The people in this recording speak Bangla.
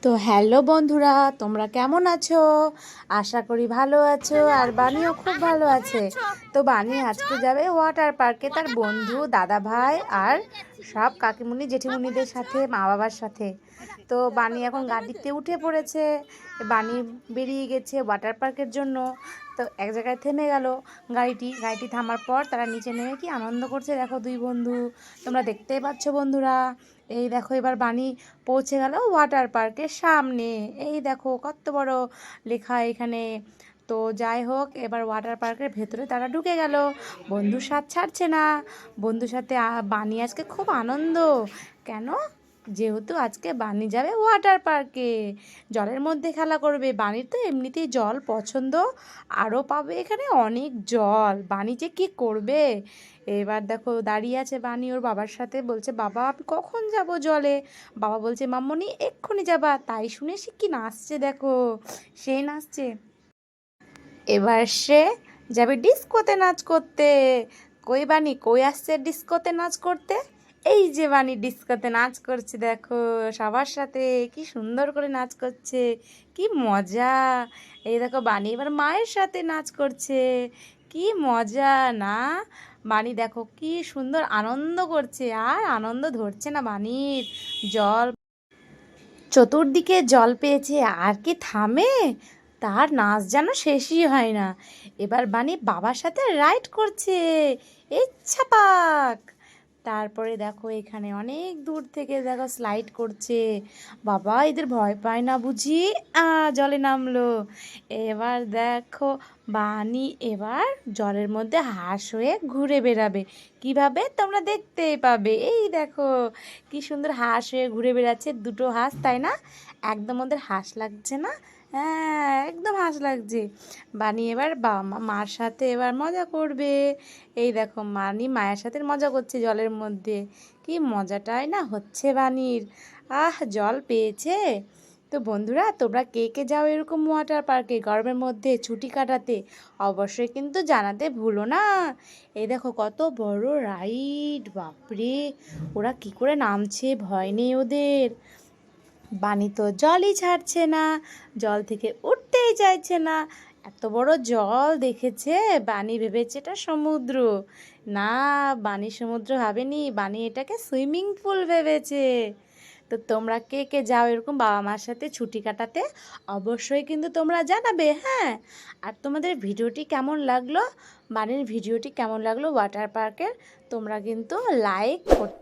তো হ্যালো বন্ধুরা, তোমরা কেমন আছো? আশা করি ভালো আছো। আর বানিও খুব ভালো আছে। তো বানি আজকে যাবে ওয়াটার পার্কে তার বন্ধু, দাদা ভাই আর সব কাকিমুনি জেঠিমুনিদের সাথে, মা বাবার সাথে। তো বানি এখন গাড়িতে উঠে পড়েছে। বানি বেরিয়ে গেছে ওয়াটার পার্কের জন্য। তো এক জায়গায় থেমে গেল গাড়িটি থামার পর তারা নিচে নেমে কি আনন্দ করছে দেখো দুই বন্ধু। তোমরা দেখতেই পাচ্ছ বন্ধুরা। এই দেখো এবার বানি পৌঁছে গেল ওয়াটার পার্কের সামনে। এই দেখো কত বড় লেখা এখানে। তো যাই হোক, এবার ওয়াটার পার্কের ভেতরে তারা ঢুকে গেল। বন্ধুর সাথ ছাড়ছে না। বন্ধুর সাথে বানি আজকে খুব আনন্দ। কেন? যেহেতু আজকে বানি যাবে ওয়াটার পার্কে, জলের মধ্যে খেলা করবে। বানির তো এমনিতেই জল পছন্দ, আরও পাবে এখানে অনেক জল। বানি যে কী করবে। এবার দেখো দাঁড়িয়ে আছে বানি ওর বাবার সাথে, বলছে বাবা আমি কখন যাব জলে। বাবা বলছে মাম্মনি এক্ষুনি যাবা। তাই শুনে সে কি নাচছে দেখো, সেই নাচছে। এবার সে যাবে ডিস্কোতে নাচ করতে। কই বানি কই আসছে ডিস্কোতে নাচ করতে? এই যে বানি ডিস্কোতে নাচ করছে দেখো সবার সাথে, কি সুন্দর করে নাচ করছে, কি মজা। এই দেখো বানি এবার মায়ের সাথে নাচ করছে, কি মজা না? বানি দেখো কি সুন্দর আনন্দ করছে, আর আনন্দ ধরছে না বানির। জল চতুর্দিকে জল পেয়েছে, আর কি থামে? তার নাচ যেন শেষই হয় না। এবার বানি বাবার সাথে রাইড করছে, ইচ্ছা পাক। তারপরে দেখো এখানে অনেক দূর থেকে দেখো স্লাইড করছে। বাবা এদের ভয় পায় না বুঝি। জলে নামলো। এবার দেখো বানি এবার জলের মধ্যে হাঁস হয়ে ঘুরে বেড়াবে। কিভাবে তোমরা দেখতেই পাবে। এই দেখো কি সুন্দর হাঁস হয়ে ঘুরে বেড়াচ্ছে, দুটো হাঁস, তাই না? একদম ওদের হাঁস লাগছে না? হ্যাঁ একদম হাঁস লাগছে। বানি এবার মার সাথে এবার মজা করবে। এই দেখো বানি মায়ের সাথে মজা করছে জলের মধ্যে, কি মজাটাই না হচ্ছে বানির। জল পেয়েছে। তো বন্ধুরা তোমরা কে কে যাও এরকম ওয়াটার পার্কে গরমের মধ্যে ছুটি কাটাতে? অবশ্যই কিন্তু জানাতে ভুলো না। এই দেখো কত বড় রাইড, বাপরে ওরা কি করে নামছে, ভয় নেই ওদের। বানি তো জলই ছাড়ছে না, জল থেকে উঠতেই চাইছে না। এত বড় জল দেখেছে, বানি ভেবেছে এটা সমুদ্র। না, বানি সমুদ্র ভাবেনি, বানি এটাকে সুইমিং পুল ভেবেছে। তো তোমরা কে কে যাও এরকম বাবা মার সাথে ছুটি কাটাতে? অবশ্যই কিন্তু তোমরা জানাবে, হ্যাঁ। আর তোমাদের ভিডিওটি কেমন লাগলো, বানির ভিডিওটি কেমন লাগলো ওয়াটার পার্কের, তোমরা কিন্তু লাইক করতে